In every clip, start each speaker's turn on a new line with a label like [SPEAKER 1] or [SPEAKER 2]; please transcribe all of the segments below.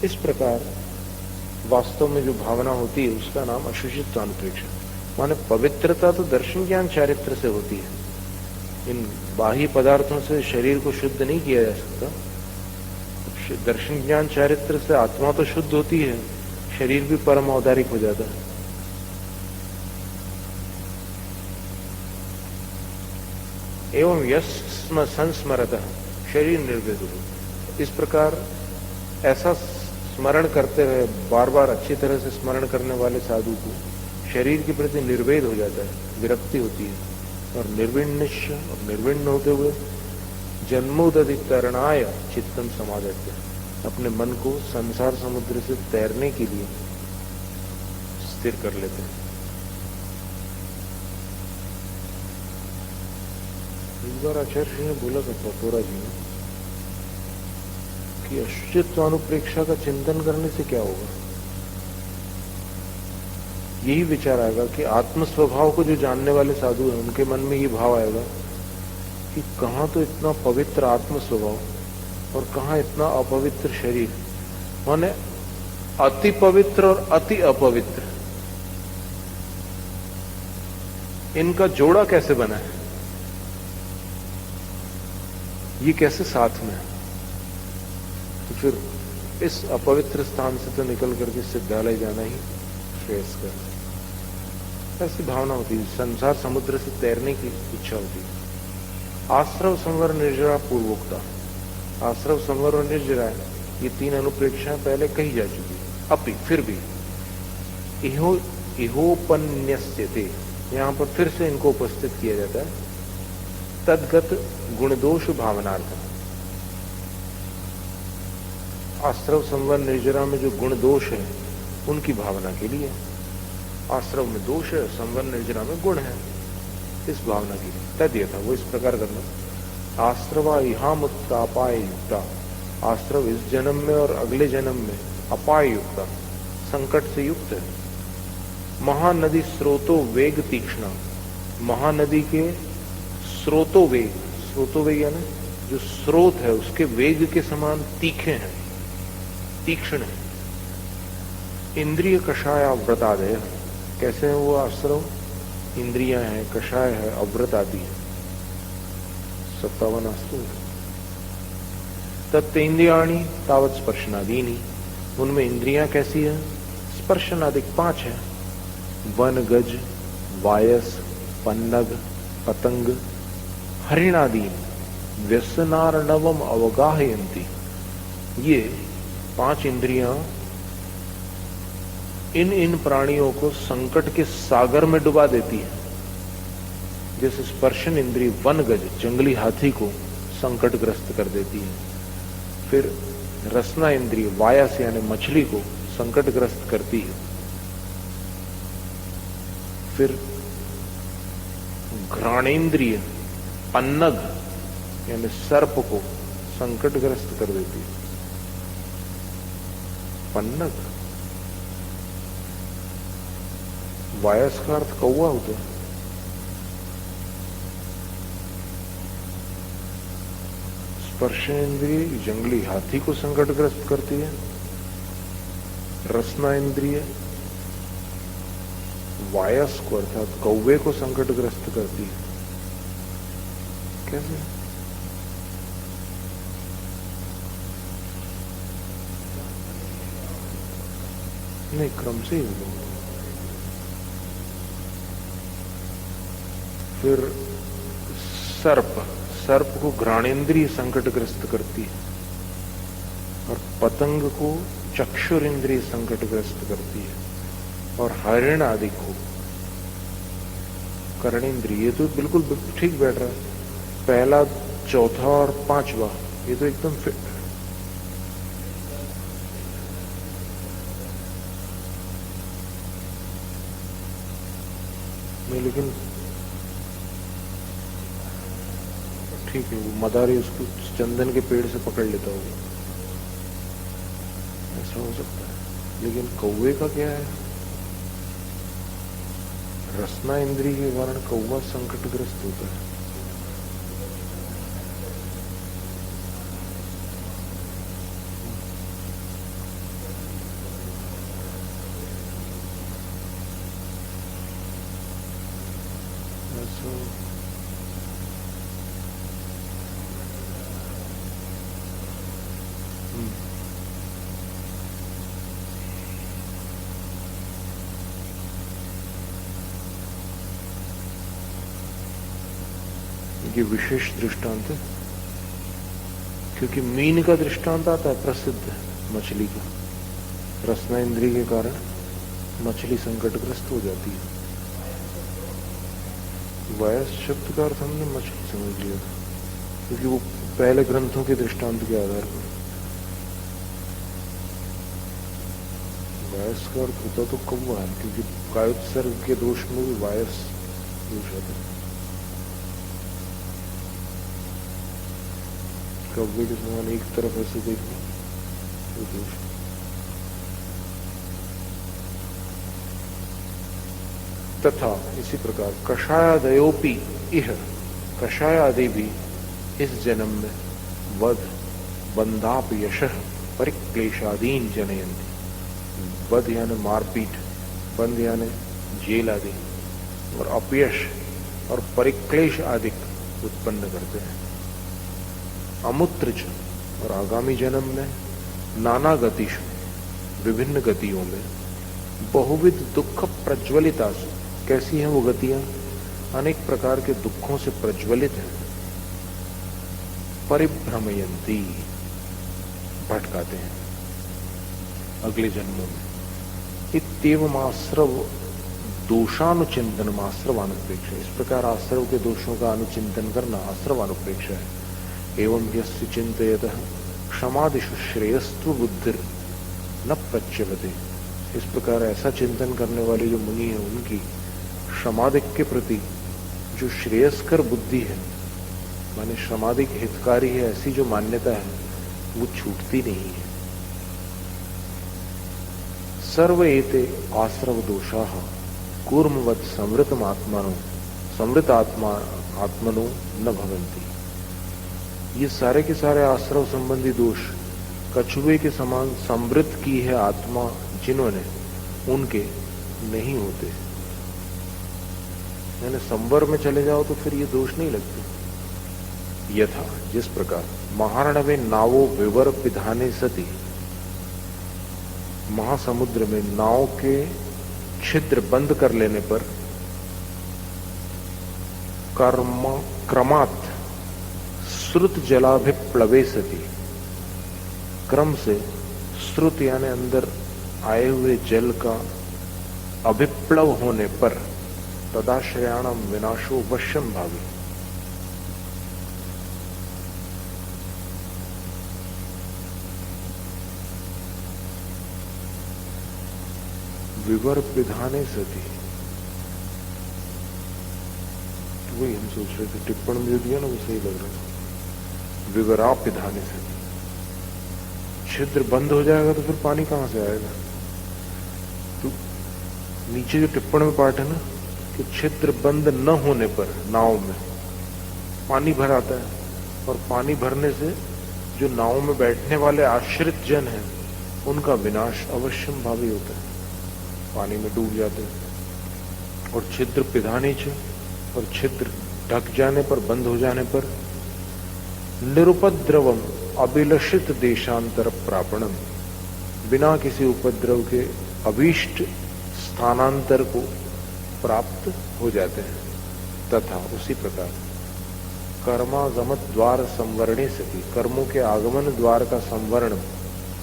[SPEAKER 1] इस प्रकार वास्तव में जो भावना होती है उसका नाम अशुचित्वानुप्रेक्षा। माने पवित्रता तो दर्शन ज्ञान चारित्र से होती है। इन बाह्य पदार्थों से शरीर को शुद्ध नहीं किया जा सकता। दर्शन ज्ञान चारित्र से आत्मा तो शुद्ध होती है, शरीर भी परम औदारिक हो जाता है। एवं यस्म संस्मरतः शरीर निर्वेद हो। इस प्रकार ऐसा स्मरण करते हुए बार बार अच्छी तरह से स्मरण करने वाले साधु को शरीर के प्रति निर्वेद हो जाता है, विरक्ति होती है। और निर्विण्य और निर्विण्ण होते हुए जन्मोदधिकरणाय चित्तम समाधत्य, अपने मन को संसार समुद्र से तैरने के लिए स्थिर कर लेते हैं। इस बार आचार्य जी ने बोला था पपोरा जी ने कि अशुचित्वानुप्रेक्षा का चिंतन करने से क्या होगा। यही विचार आएगा कि आत्म स्वभाव को जो जानने वाले साधु हैं उनके मन में ये भाव आएगा कि कहाँ तो इतना पवित्र आत्म स्वभाव और कहाँ इतना अपवित्र शरीर। माने अति पवित्र और अति अपवित्र, इनका जोड़ा कैसे बना है, ये कैसे साथ में है। तो फिर इस अपवित्र स्थान से तो निकल करके सिद्धालय जाना ही श्रेयस्कर है। ऐसी भावना होती है, संसार समुद्र से तैरने की इच्छा होती है। आश्रव संवर निर्जरा पूर्वोक्ता, आश्रव संवर और निर्जरा ये तीन अनुप्रेक्षाएं पहले कही जा चुकी है। अपि फिर भी इहोपन्यस्यते, यहां पर फिर से इनको उपस्थित किया जाता है। तद्गत गुणदोष भावनार्थ, आश्रव संवर निर्जरा में जो गुण दोष है उनकी भावना के लिए। आश्रव में दोष है, संवर निर्जरा में गुण है, इस भावना के लिए। तद्य था वो इस प्रकार करना। आश्रवा इहामुत्ता अपाय युक्ता, आश्रव इस जन्म में और अगले जन्म में अपाय युक्ता, संकट से युक्त है। महानदी स्रोतो वेग तीक्ष्णा, महानदी के स्रोतो वेग, स्रोतो वेग यानी जो स्रोत है उसके वेग के समान तीखे हैं, तीक्ष्ण है। इंद्रिय कषाय अव्रतादय, कैसे है वो आश्रव, इंद्रियां हैं, कषाय है, अव्रत आदि है, 57 अस्तु। तत्तेन्द्रियाणि तावत स्पर्शनादीनी, उनमें इंद्रियां कैसी है, स्पर्शनादिक 5 है। वन गज वायस पन्नग पतंग हरिणादीन व्यसनार्णवम अवगाहयन्ति, ये 5 इंद्रियां इन प्राणियों को संकट के सागर में डुबा देती है। जैसे स्पर्शन इंद्रिय वन गज जंगली हाथी को संकटग्रस्त कर देती है, फिर रसना इंद्रिय वायस यानी मछली को संकटग्रस्त करती है, फिर घ्राणेन्द्रिय पन्नग यानी सर्प को संकटग्रस्त कर देती है। पन्नग वायस का अर्थ कौवा होता है। स्पर्शेंद्रिय जंगली हाथी को संकटग्रस्त करती है, रसना इंद्रिय वायस को अर्थात कौवे को संकटग्रस्त करती है। कैसे? नहीं, क्रम से ही होगा। फिर सर्प, सर्प को घ्राणेन्द्रिय संकटग्रस्त करती है, और पतंग को चक्षुर इंद्रिय संकटग्रस्त करती है, और हरिण आदि को कर्णेन्द्रिय। ये तो बिल्कुल ठीक बैठ रहा है। पहला, चौथा और 5वां ये तो एकदम फिट है। नहीं, लेकिन ठीक है, वो मदारी उसको चंदन के पेड़ से पकड़ लेता होगा, ऐसा हो सकता है। लेकिन कौवे का क्या है, रसना इंद्रिय के कारण कौवा संकटग्रस्त होता है। So, ये विशेष दृष्टांत है, क्योंकि मीन का दृष्टांत आता है प्रसिद्ध मछली का। रसना इंद्रिय के कारण मछली संकटग्रस्त हो जाती है। वायस शब्द का अर्थ हमने मछली समझ लिया था, क्योंकि वो पहले ग्रंथों के दृष्टांत के आधार पर वायस का अर्थ होता तो कौवा है, क्योंकि कायोत्सर्ग के दोष में भी वायस दोष आता है। कौवे के समान एक तरफ ऐसे देखना वो दोष। तथा इसी प्रकार कषायादयोपि इह, कषाय आदि भी इस जन्म में वध बंधाप यशः परिक्लेशादीन जनयन्ति। वध यानी मारपीट, बंध यानी जेल आदि, और अपयश और परिक्लेश आदि उत्पन्न करते हैं। अमुत्रच, और आगामी जन्म में नाना गतिषु, विभिन्न गतियों में, बहुविध दुख प्रज्वलितासु, कैसी हैं वो गतियां? अनेक प्रकार के दुखों से प्रज्वलित हैं। परिभ्रमयंती, भटकाते हैं अगले जन्मों में। इत्येवम् आश्रव दोषानुचिंतन आश्रवानुप्रेक्षा, इस प्रकार आश्रव के दोषों का अनुचिंतन करना आश्रवानुप्रेक्षा है। एवं यस्य चिंतयतः क्षमादिषु श्रेयस्त्व बुद्धिर न प्रच्यवते, इस प्रकार ऐसा चिंतन करने वाले जो मुनि है उनकी क्षमादिक के प्रति जो श्रेयस्कर बुद्धि है, माने क्षमादिक हितकारी है, ऐसी जो मान्यता है वो छूटती नहीं है। सर्व एते आश्रव दोषाः कूर्मवत् समृत आत्मनो न भवन्ति। ये सारे के सारे आश्रव संबंधी दोष कछुए के समान समृद्ध की है आत्मा जिन्होंने, उनके नहीं होते। यानी संवर में चले जाओ तो फिर ये दोष नहीं लगते। यथा, जिस प्रकार महारणवे नावो विवर पिधाने सती, महासमुद्र में नाव के छिद्र बंद कर लेने पर क्रमात् श्रुत जलाभिप्लवे सती, क्रम से श्रुत यानी अंदर आए हुए जल का अभिप्लव होने पर तदाश्रयाणम विनाशो वश्यम भावी, विवर पिधाने सती, तो वही हम सोच रहे थे, टिप्पण में जो दिया ना वो सही लग रहा है। विवरा पिधाने सती, छिद्र बंद हो जाएगा तो फिर पानी कहां से आएगा? तो नीचे जो टिप्पण में पाठ है ना कि छिद्र बंद न होने पर नाव में पानी भर आता है, और पानी भरने से जो नाव में बैठने वाले आश्रित जन हैं उनका विनाश अवश्यम भावी होता है, पानी में डूब जाते हैं। और छिद्र पिधाने से, और छिद्र ढक जाने पर, बंद हो जाने पर निरुपद्रवम अभिलषित देशांतर प्रापणम, बिना किसी उपद्रव के अभीष्ट स्थानांतर को प्राप्त हो जाते हैं। तथा उसी प्रकार कर्मागमत द्वार संवरणे सती, कर्मों के आगमन द्वार का संवरण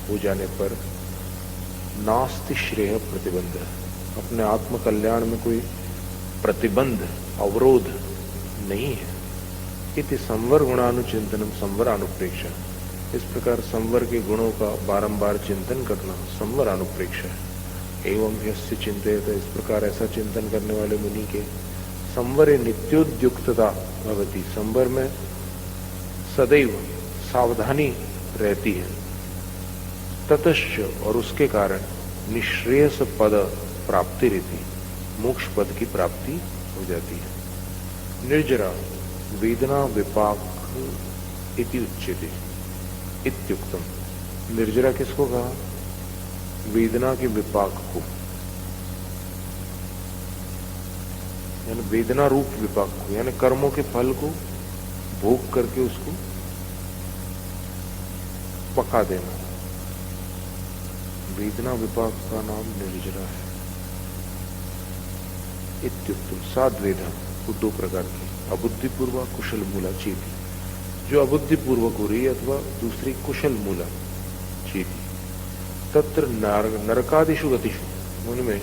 [SPEAKER 1] हो जाने पर नास्ति श्रेय प्रतिबंध, अपने आत्म कल्याण में कोई प्रतिबंध अवरोध नहीं है। इति संवर गुणानुचिंतनम संवर अनुप्रेक्षा, इस प्रकार संवर के गुणों का बारंबार चिंतन करना संवर अनुप्रेक्षा है। एवं यस्य चिंतयत, इस प्रकार ऐसा चिंतन करने वाले मुनि के संवरे नित्योद्युक्तता भवति, संवर में सदैव सावधानी रहती है। ततश्च, और उसके कारण निश्रेयस पद प्राप्ति रहती, मोक्ष पद की प्राप्ति हो जाती है। निर्जरा वेदना विपाक इति उच्यते इत्युक्तम, निर्जरा किसको कहा? वेदना के विपाक को। यानी वेदना रूप विपाक को, यानी कर्मों के फल को भोग करके उसको पका देना। वेदना विपाक का नाम निर्जरा है। इत्युक्तम सात वेदा वो दो प्रकार की, अबुद्धिपूर्वक कुशल मूला चेती, जो अबुद्धिपूर्वक हो रही है, अथवा दूसरी कुशल मूला चेती। तत्र नरकादिषु गतिषु, उनमें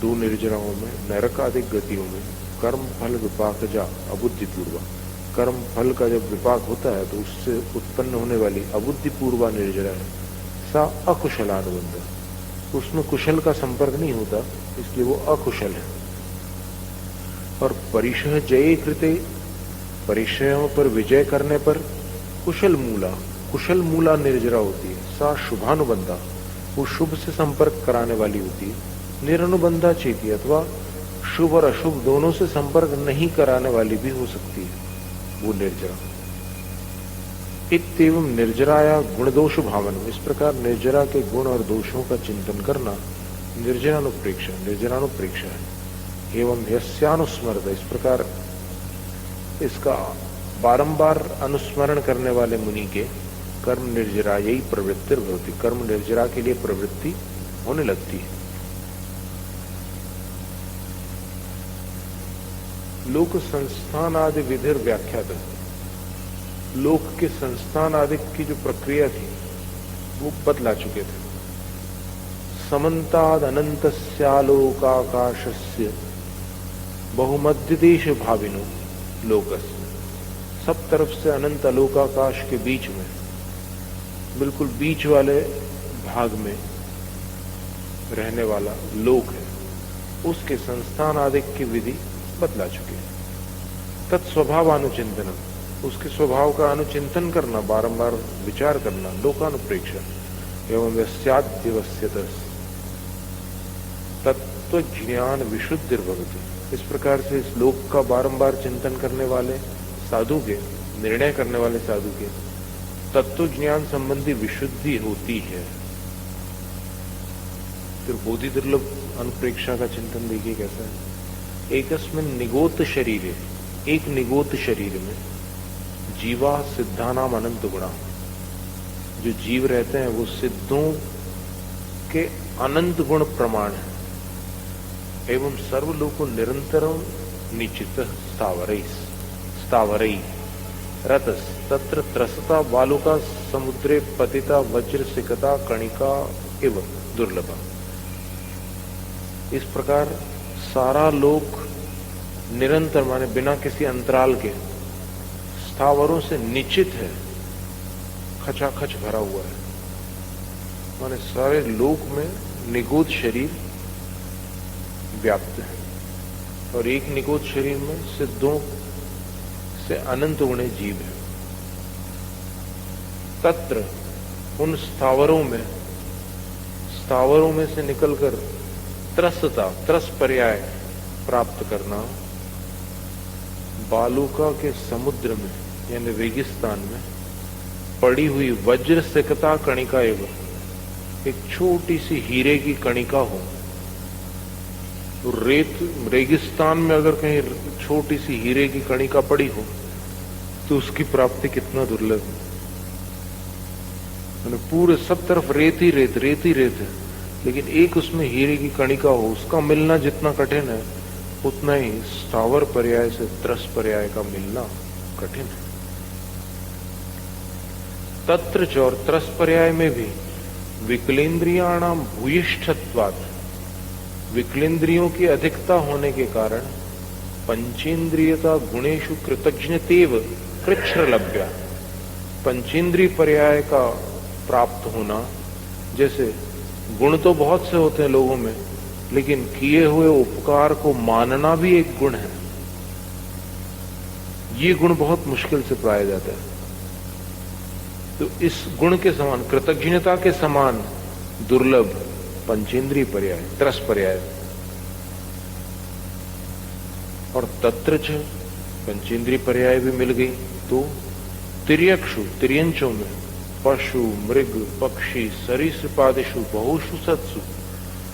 [SPEAKER 1] दो निर्जराओं में, नरकादिक गतियों में कर्म फल विपाक जा अबुद्धिपूर्वक, कर्म फल का जब विपाक होता है तो उससे उत्पन्न होने वाली अबुद्धिपूर्वा निर्जरा है, सा अकुशलानुबंध, उसमें कुशल का संपर्क नहीं होता, इसलिए वो अकुशल है। और परिशह जय कृते, परिशयों पर विजय करने पर कुशल मूला निर्जरा होती है। सा शुभानुबंधा, वो शुभ से संपर्क कराने वाली होती है। निरनुबंधा चेती, अथवा शुभ और अशुभ दोनों से संपर्क नहीं कराने वाली भी हो सकती है वो निर्जरा। इत्येवं निर्जराया गुण दोष भावन, इस प्रकार निर्जरा के गुण और दोषों का चिंतन करना निर्जरानुप्रेक्षा है। एवं यस्यानुस्मृत, इस प्रकार इसका बारंबार अनुस्मरण करने वाले मुनि के कर्म निर्जरा यही प्रवृत्ति होती, कर्म निर्जरा के लिए प्रवृत्ति होने लगती है। लोक संस्थान आदि विधिर व्याख्यात, लोक के संस्थान आदि की जो प्रक्रिया थी वो बदला चुके थे। समन्ताद अनंतस्यालोकाकाशस्य बहुमध्य देश भाविनो लोकस, सब तरफ से अनंत अलोकाकाश के बीच में, बिल्कुल बीच वाले भाग में रहने वाला लोक है, उसके संस्थान आदि की विधि बदला चुके हैं। तत्स्वभावानुचिंतनम, उसके स्वभाव का अनुचिंतन करना, बारंबार विचार करना, लोकानुप्रेक्षा। एवं व्यस्याद्यवस्यत तत्व ज्ञान विशुद्धिर्भवति, इस प्रकार से इस लोक का बारंबार चिंतन करने वाले साधु के, निर्णय करने वाले साधु के तत्व ज्ञान संबंधी विशुद्धि होती है। फिर बोधि दुर्लभ अनुप्रेक्षा का चिंतन देखिए कैसा है। एकस्मिन् निगोत शरीरे, एक निगोत शरीर में जीवा सिद्धानाम अनंत गुणा, जो जीव रहते हैं वो सिद्धों के अनंत गुण प्रमाण है। एवं सर्वलोको निरंतरम निश्चित स्थावरई रतस तत्र त्रसता बालुका समुद्रे पतिता वज्र सिकता कणिका एवं दुर्लभा। इस प्रकार सारा लोक निरंतर, माने बिना किसी अंतराल के, स्थावरों से निश्चित है, खचाखच भरा हुआ है। माने सारे लोक में निगोद शरीर व्याप्त है, और एक निगोद शरीर में सिद्धों से अनंत गुणे जीव है। तत्र, उन स्थावरों में से निकलकर त्रसता, त्रस पर्याय प्राप्त करना, बालुका के समुद्र में यानी रेगिस्तान में पड़ी हुई वज्र सिकता कणिका एवं, एक छोटी सी हीरे की कणिका हो, तो रेगिस्तान में अगर कहीं छोटी सी हीरे की कणिका पड़ी हो तो उसकी प्राप्ति कितना दुर्लभ है। पूरे सब तरफ रेत ही रेत है, लेकिन एक उसमें हीरे की कणिका हो, उसका मिलना जितना कठिन है उतना ही स्थावर पर्याय से त्रस पर्याय का मिलना कठिन है। तत्र च, और त्रस पर्याय में भी विकलेन्द्रियाणाम भूयिष्ठत्वात्, विकलेन्द्रियों की अधिकता होने के कारण पंचेन्द्रियता गुणेषु कृतज्ञतेव कृच्छ्रलभ्या, पंचेन्द्रिय पर्याय का प्राप्त होना। जैसे गुण तो बहुत से होते हैं लोगों में, लेकिन किए हुए उपकार को मानना भी एक गुण है। ये गुण बहुत मुश्किल से पाया जाता है। तो इस गुण के समान, कृतज्ञता के समान दुर्लभ पंचेंद्रिय पर्याय, त्रस पर्याय। और तत्र च, पंचेंद्रिय पर्याय भी मिल गई तो तिर्यक्षु, तिर्यंचों में पशु मृग पक्षी सरीसृपादिषु बहुषु सत्सु,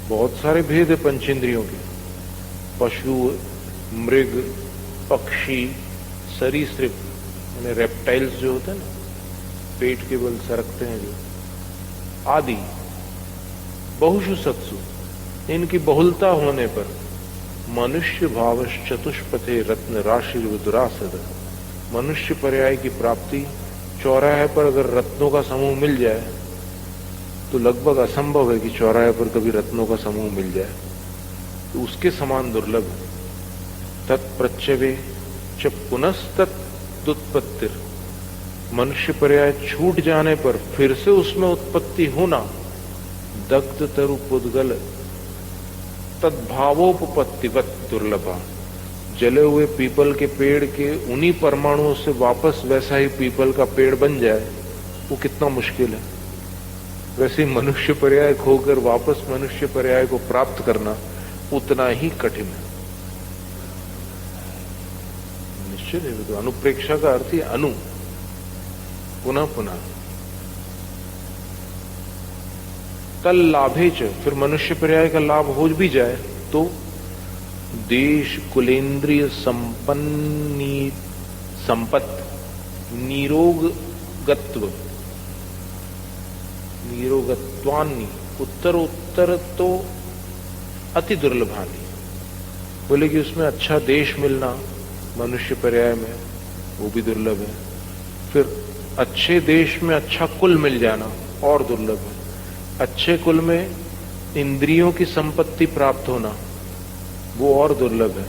[SPEAKER 1] बहुत सारे भेद है पंचेंद्रियों के। पशु मृग, पक्षी, सरीसृप यानी रेप्टाइल्स जो होते हैं ना, पेट के बल सरकते हैं जो, आदि बहुषु सत्सु, इनकी बहुलता होने पर मनुष्य भावश चतुष्पथे रत्न राशि दुरासद, मनुष्य पर्याय की प्राप्ति चौराहे पर अगर रत्नों का समूह मिल जाए तो लगभग असंभव है कि चौराहे पर कभी रत्नों का समूह मिल जाए, तो उसके समान दुर्लभ है। तत्प्रत्यवे च पुनस्तत्दुत्पत्तिर, मनुष्य पर्याय छूट जाने पर फिर से उसमें उत्पत्ति होना, दग्ध तरु पुद्गल तद्भावोपपत्तिवत दुर्लभा, जले हुए पीपल के पेड़ के उन्हीं परमाणुओं से वापस वैसा ही पीपल का पेड़ बन जाए, वो कितना मुश्किल है। वैसे मनुष्य पर्याय खोकर वापस मनुष्य पर्याय को प्राप्त करना उतना ही कठिन है। निश्चित है, तो अनुप्रेक्षा का अर्थ ही अनु, पुनः पुनः। तल लाभे च, फिर मनुष्य पर्याय का लाभ हो भी जाए तो देश कुलेन्द्रिय संपन्नी संपत्त निरोगत्व निरोगत्वान्नी उत्तरोत्तर तो अति दुर्लभानी, बोले कि उसमें अच्छा देश मिलना मनुष्य पर्याय में वो भी दुर्लभ है, फिर अच्छे देश में अच्छा कुल मिल जाना और दुर्लभ है, अच्छे कुल में इंद्रियों की संपत्ति प्राप्त होना वो और दुर्लभ है,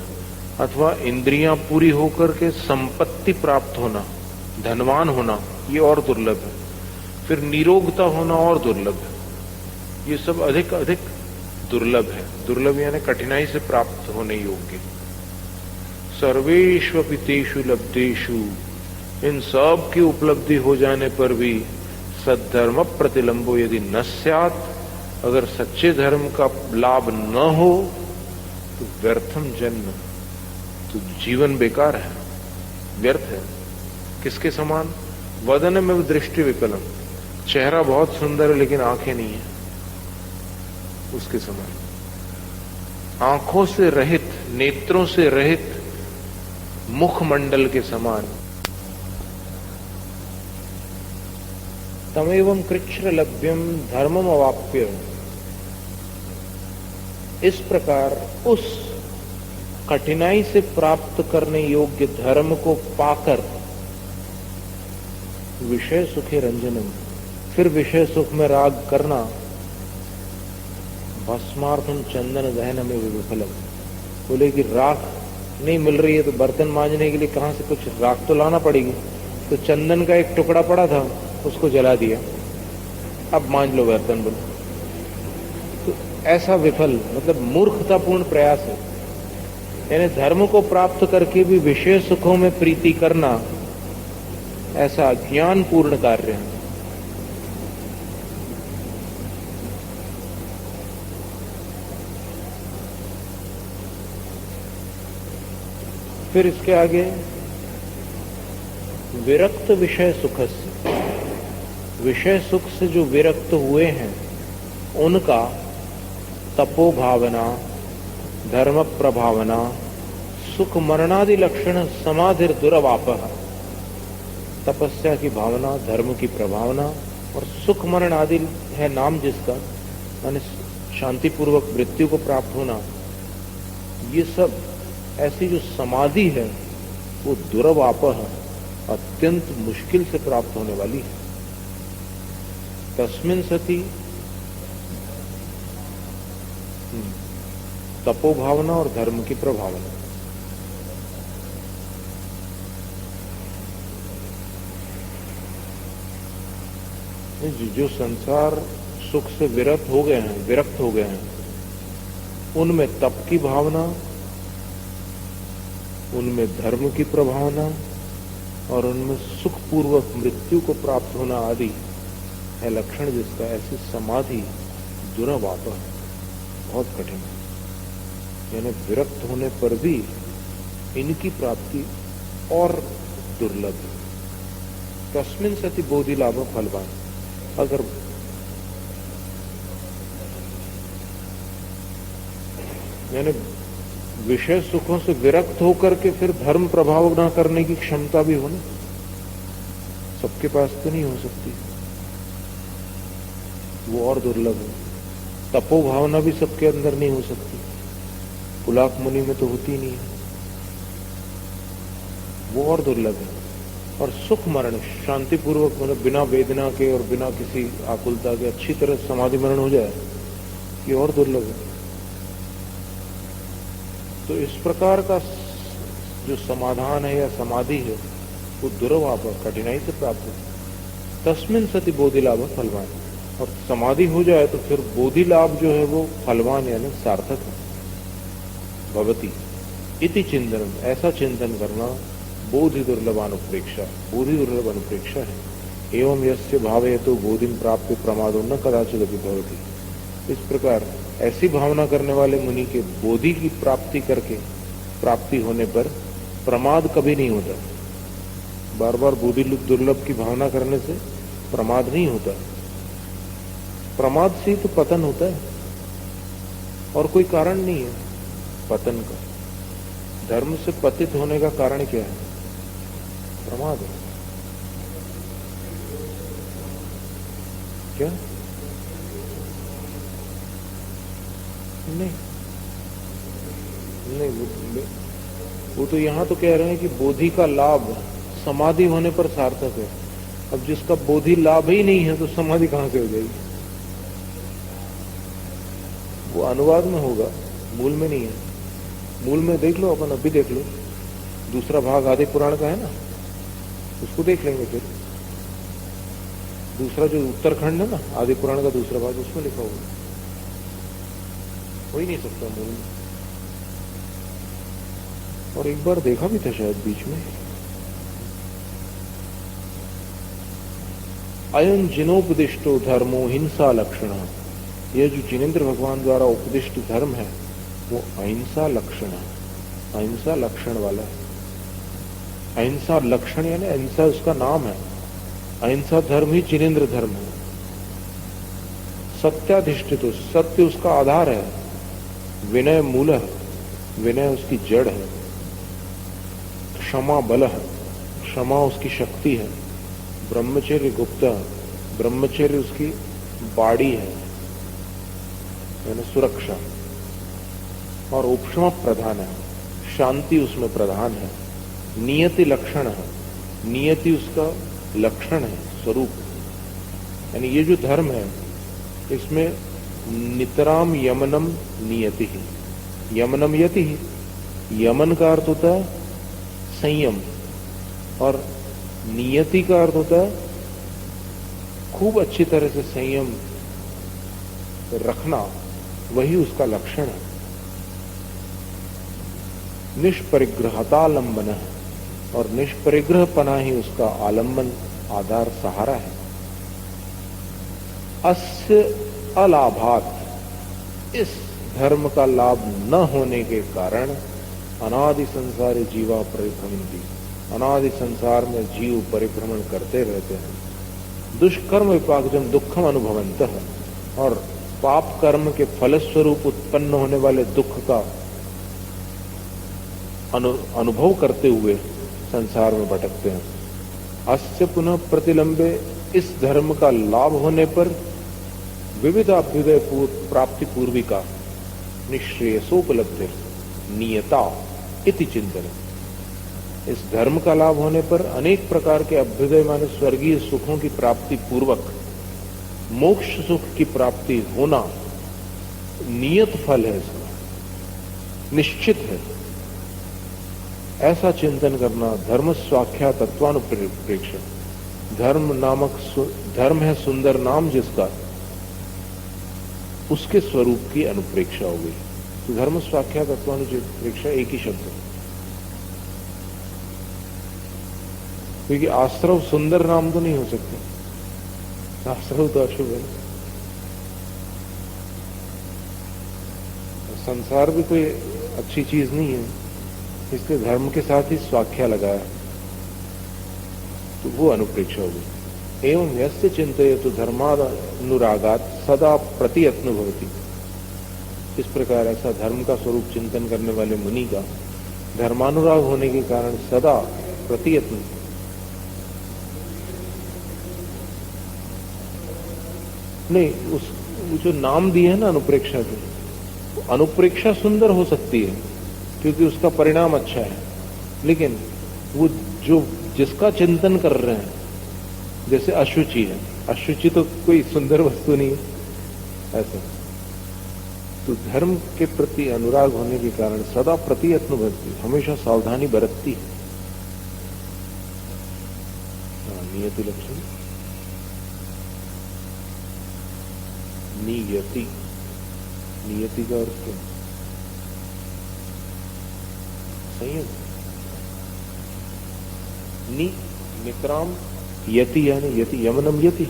[SPEAKER 1] अथवा इंद्रियां पूरी होकर के संपत्ति प्राप्त होना, धनवान होना, ये और दुर्लभ है, फिर निरोगता होना और दुर्लभ है। ये सब अधिक अधिक दुर्लभ है। दुर्लभ यानी कठिनाई से प्राप्त होने योग्य। सर्वेष्वपि तेषु लब्धेषु, इन सब की उपलब्धि हो जाने पर भी सद्धर्म प्रतिलंबो यदि न स्यात्, अगर सच्चे धर्म का लाभ न हो तो व्यर्थम जन्म, तो जीवन बेकार है, व्यर्थ है। किसके समान? वदन में दृष्टि विकलम, चेहरा बहुत सुंदर है लेकिन आंखें नहीं है, उसके समान। आंखों से रहित, नेत्रों से रहित मुखमंडल के समान। तमेवं कृच्छ्र लभ्यम धर्मम अवाप्य, इस प्रकार उस कठिनाई से प्राप्त करने योग्य धर्म को पाकर विषय सुखे रंजनम, फिर विषय सुख में राग करना, भस्मार्थम चंदन दहन में विफलम, बोले कि राख नहीं मिल रही है तो बर्तन मांजने के लिए कहां से कुछ राख तो लाना पड़ेगी, तो चंदन का एक टुकड़ा पड़ा था उसको जला दिया, अब मांज लो बर्तन, बोलो। तो ऐसा विफल मतलब मूर्खतापूर्ण प्रयास है। यानी धर्म को प्राप्त करके भी विषय सुखों में प्रीति करना ऐसा ज्ञानपूर्ण कार्य है। फिर इसके आगे विरक्त विषय सुख से, विषय सुख से जो विरक्त हुए हैं उनका तपो भावना, धर्म प्रभावना, सुख मरणादि लक्षण समाधिर दुरवापः, तपस्या की भावना, धर्म की प्रभावना और सुख मरण आदि है नाम जिसका, माने शांतिपूर्वक मृत्यु को प्राप्त होना, ये सब ऐसी जो समाधि है वो दुरवापः, अत्यंत मुश्किल से प्राप्त होने वाली है। तस्मिन् सति तपो भावना और धर्म की प्रभावना। जो संसार सुख से विरक्त हो गए हैं, उनमें तप की भावना, उनमें धर्म की प्रभावना और उनमें सुखपूर्वक मृत्यु को प्राप्त होना आदि है लक्षण जिसका, ऐसी समाधि दुरवापः, बहुत कठिन है। यानी विरक्त होने पर भी इनकी प्राप्ति और दुर्लभ है। तस्मिन् सति बोधि लाभ फलवान, अगर यानी विषय सुखों से विरक्त होकर के फिर धर्म प्रभाव न करने की क्षमता भी हो ना, सबके पास तो नहीं हो सकती, वो और दुर्लभ है। तपो भावना भी सबके अंदर नहीं हो सकती, पुलाक मुनि में तो होती नहीं है, वो और दुर्लभ है। और सुख मरण शांतिपूर्वक, मतलब बिना वेदना के और बिना किसी आकुलता के अच्छी तरह समाधि मरण हो जाए, ये और दुर्लभ है। तो इस प्रकार का जो समाधान है या समाधि है वो दुर्लभ, कठिनाई से प्राप्त है। तस्मिन सति बोधि लाभ फलवान, और समाधि हो जाए तो फिर बोधि लाभ जो है वो फलवान यानी सार्थक है। भवती इति चिंतन, ऐसा चिंतन करना बोधि दुर्लभ अनुप्रेक्षा, बोधि दुर्लभ अनुप्रेक्षा है। एवं यस्य भावे तो बोधिम प्राप्ति प्रमादो न कदाचित अभी भवती। इस प्रकार ऐसी भावना करने वाले मुनि के बोधि की प्राप्ति करके, प्राप्ति होने पर प्रमाद कभी नहीं होता। बार बार बोधि दुर्लभ की भावना करने से प्रमाद नहीं होता, प्रमाद से तो पतन होता है और कोई कारण नहीं है पतन का। धर्म से पतित होने का कारण क्या है? प्रमाद है। क्या? नहीं, वो तो यहां तो कह रहे हैं कि बोधि का लाभ समाधि होने पर सार्थक है। अब जिसका बोधि लाभ ही नहीं है तो समाधि कहां से हो जाएगी? वो अनुवाद में होगा, मूल में नहीं है। मूल में देख लो, अपन अभी देख लो, दूसरा भाग आदि पुराण का है ना, उसको देख लेंगे। फिर दूसरा जो उत्तरखंड है ना, आदि पुराण का दूसरा भाग, उसमें लिखा होगा, हो ही नहीं सकता मूल में। और एक बार देखा भी था शायद बीच में। अयं जिनोपदिष्टो धर्मो हिंसा लक्षण, यह जो जिनेन्द्र भगवान द्वारा उपदिष्ट धर्म है वो अहिंसा लक्षण है, अहिंसा लक्षण वाला है। अहिंसा लक्षण यानी अहिंसा उसका नाम है। अहिंसा धर्म ही जिनेन्द्र धर्म है। सत्याधिष्ठित, सत्य उसका आधार है। विनय मूल है, विनय उसकी जड़ है। क्षमा बल है, क्षमा उसकी शक्ति है। ब्रह्मचर्य गुप्ता, ब्रह्मचर्य उसकी बाड़ी है, यानी सुरक्षा। और उपशम प्रधान है, शांति उसमें प्रधान है। नियति लक्षण है, नियति उसका लक्षण है, स्वरूप। यानी ये जो धर्म है इसमें नितराम यमनम नियति ही, यमनम यति ही। यमन का अर्थ होता है संयम और नियति का अर्थ होता है खूब अच्छी तरह से संयम रखना, वही उसका लक्षण है। निष्परिग्रहतालंबन है, और निष्परिग्रह पना ही उसका आलंबन, आधार, सहारा है। अस्य अलाभात, इस धर्म का लाभ न होने के कारण अनादि संसारी जीवा परिभ्रमंती, अनादि संसार में जीव परिभ्रमण करते रहते हैं। दुष्कर्म विपाकजम दुखम अनुभवंतः, और पाप कर्म के फलस्वरूप उत्पन्न होने वाले दुख का अनुभव करते हुए संसार में भटकते हैं। अस्य पुनः प्रतिलंबे, इस धर्म का लाभ होने पर विविध अभ्युदय प्राप्ति पूर्विका निःश्रेयसोपलब्धि नियता इति चिंतन। इस धर्म का लाभ होने पर अनेक प्रकार के अभ्युदय माने स्वर्गीय सुखों की प्राप्ति पूर्वक मोक्ष सुख की प्राप्ति होना नियत फल है, इसका निश्चित है। ऐसा चिंतन करना धर्म स्वाख्या तत्वानुप्रेक्षा। धर्म है सुंदर नाम जिसका, उसके स्वरूप की अनुप्रेक्षा हो गई। तो धर्म स्वाख्या तत्वानुप्रेक्षा एक ही शब्द है, क्योंकि आश्रव सुंदर नाम तो नहीं हो सकते, आश्रव तो अशुभ है। संसार भी कोई अच्छी चीज नहीं है, इसलिए धर्म के साथ ही स्वाख्या लगाया, तो वो अनुप्रेक्षा हो गई। एवं यस्य चिंतये तो धर्मानुरागात सदा प्रतियत्न भवति। इस प्रकार ऐसा धर्म का स्वरूप चिंतन करने वाले मुनि का धर्मानुराग होने के कारण सदा प्रतियत्न नहीं, उस जो नाम दिए है ना अनुप्रेक्षा के, अनुप्रेक्षा सुंदर हो सकती है क्योंकि उसका परिणाम अच्छा है, लेकिन वो जो जिसका चिंतन कर रहे हैं, जैसे अशुचि है, अशुचि तो कोई सुंदर वस्तु नहीं है ऐसा। तो धर्म के प्रति अनुराग होने के कारण सदा प्रतियत्न बरतती, हमेशा सावधानी बरतती है। नियति लक्षण, नियति, नियति का अर्थ क्या? संयम। नित्राम यति, यानी यति यमनम यति,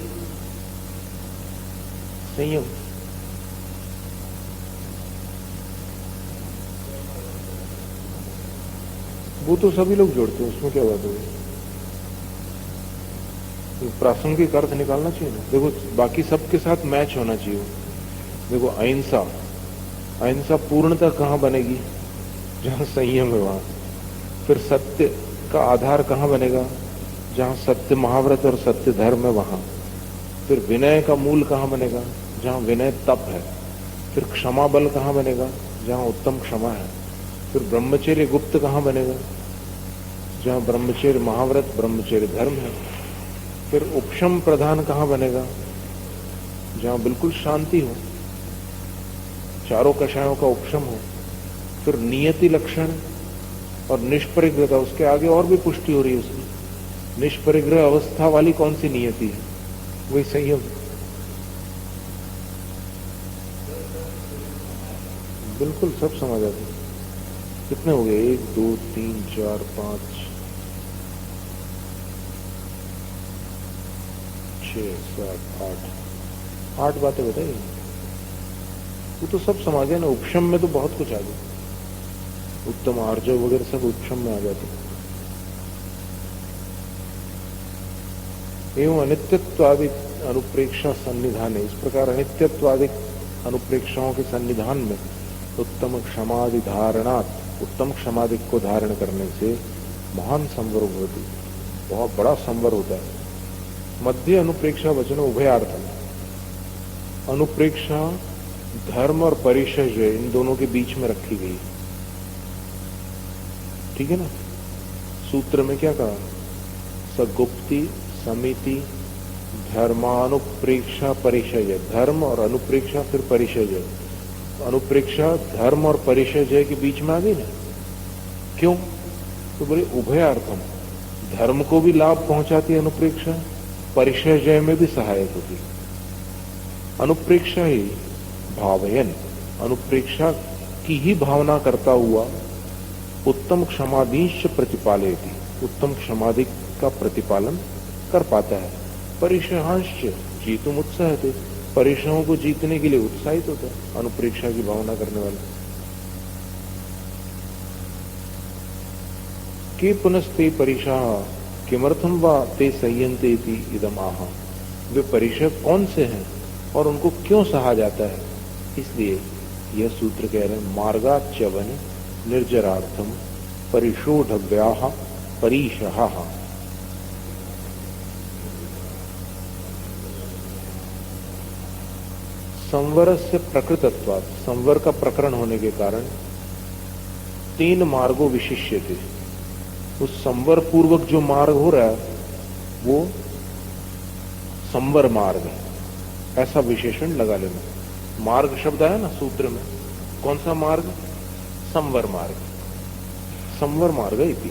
[SPEAKER 1] संयम। वो तो सभी लोग जोड़ते हैं, उसमें क्या बात होगी? प्रासंगिक अर्थ निकालना चाहिए ना। देखो बाकी सबके साथ मैच होना चाहिए। देखो अहिंसा, अहिंसा पूर्णतः कहां बनेगी? जहां संयम है वहां। फिर सत्य का आधार कहां बनेगा? जहां सत्य महाव्रत और सत्य धर्म है वहां। फिर विनय का मूल कहां बनेगा? जहां विनय तप है। फिर क्षमा बल कहां बनेगा? जहां उत्तम क्षमा है। फिर ब्रह्मचर्य गुप्त कहां बनेगा? जहां ब्रह्मचर्य महाव्रत ब्रह्मचर्य धर्म है। फिर उपशम प्रधान कहां बनेगा? जहां बिल्कुल शांति हो, चारों कषायों का उपशम हो। फिर नियति लक्षण और निष्परिग्रहता, उसके आगे और भी पुष्टि हो रही है उसकी। निष्परिग्रह अवस्था वाली कौन सी नियति है? वही संयम। बिल्कुल सब समझ आते। कितने हो गए? 1 2 3 4 5 6 7 8 8 बातें बताइए। वो तो सब समझ गए ना। उपशम में तो बहुत कुछ आ गया। उत्तम आर्जव वगैरह सब उपशम में आ जाते। एवं अनित्यत्वादि अनुप्रेक्षा सन्निधान है। इस प्रकार अनित्यत्वादि अनुप्रेक्षाओं के सन्निधान में उत्तम क्षमादि धारणात्, उत्तम क्षमादि को धारण करने से महान संवर होती, बहुत बड़ा संवर होता है। मध्य अनुप्रेक्षा वचन उभयार्थम। अनुप्रेक्षा धर्म और परिशय जो है, इन दोनों के बीच में रखी गई। ठीक है ना? सूत्र में क्या कहा? सगुप्ति समिति धर्मानुप्रेक्षा परिशय। धर्म और अनुप्रेक्षा फिर परिशय। अनुप्रेक्षा धर्म और परिशय के बीच में आ गई ना। क्यों? तो बोले उभयार्थम, धर्म को भी लाभ पहुंचाती है अनुप्रेक्षा, परिशय में भी सहायक होती। अनुप्रेक्षा ही भावयन, अनुप्रेक्षा की ही भावना करता हुआ उत्तम क्षमादीश प्रतिपालयति, उत्तम क्षमादि का प्रतिपालन कर पाता है। परिशयांश जीतुम उत्साहते, परिशयों को जीतने के लिए उत्साहित होता है अनुप्रेक्षा की भावना करने वाले। के पुनस्ते परिशा किमर्थम वा ते संयंते इति इदम आह। वे परिशय कौन से हैं और उनको क्यों सहा जाता है? इसलिए यह सूत्र कह रहे हैं मार्गाच्यवन निर्जरार्थम परिशोढव्याह परिशहा। संवर से प्रकृतत्वात्, संवर का प्रकरण होने के कारण 3 मार्गों विशिष्य थे। उस संवर पूर्वक जो मार्ग हो रहा है वो संवर मार्ग है, ऐसा विशेषण लगा लेना। मार्ग शब्द है ना सूत्र में, कौन सा मार्ग? संवर मार्ग। संवर मार्ग इति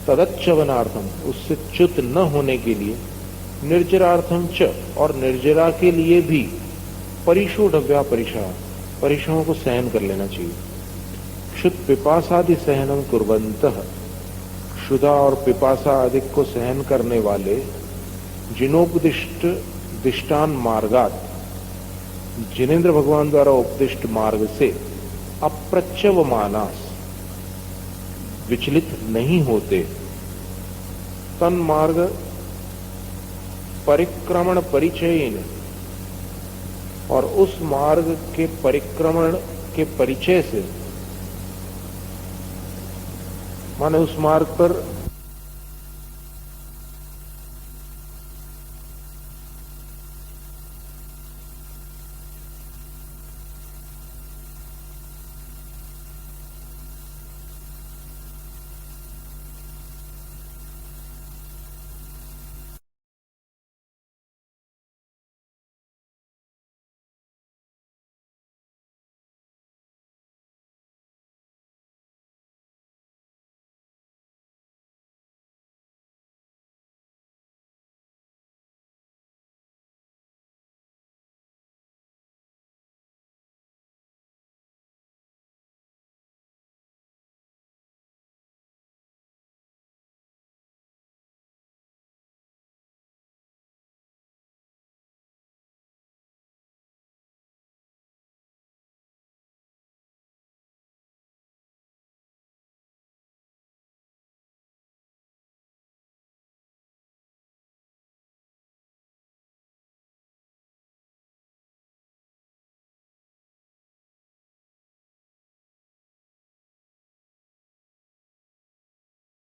[SPEAKER 1] तदच्चवनार्थम, उससे च्युत न होने के लिए, निर्जरार्थम च, और निर्जरा के लिए भी, परिशोढव्या परिशा, परिशाओं को सहन कर लेना चाहिए। क्षुत पिपासादि सहनम कुर्वन्तः, क्षुधा और पिपासा आदि को सहन करने वाले, जिनोपदिष्ट दिष्टान मार्गात, जिनेन्द्र भगवान द्वारा उपदिष्ट मार्ग से अप्रच्यवमानास, विचलित नहीं होते। तन मार्ग परिक्रमण परिचयन, और उस मार्ग के परिक्रमण के परिचय से, माने उस मार्ग पर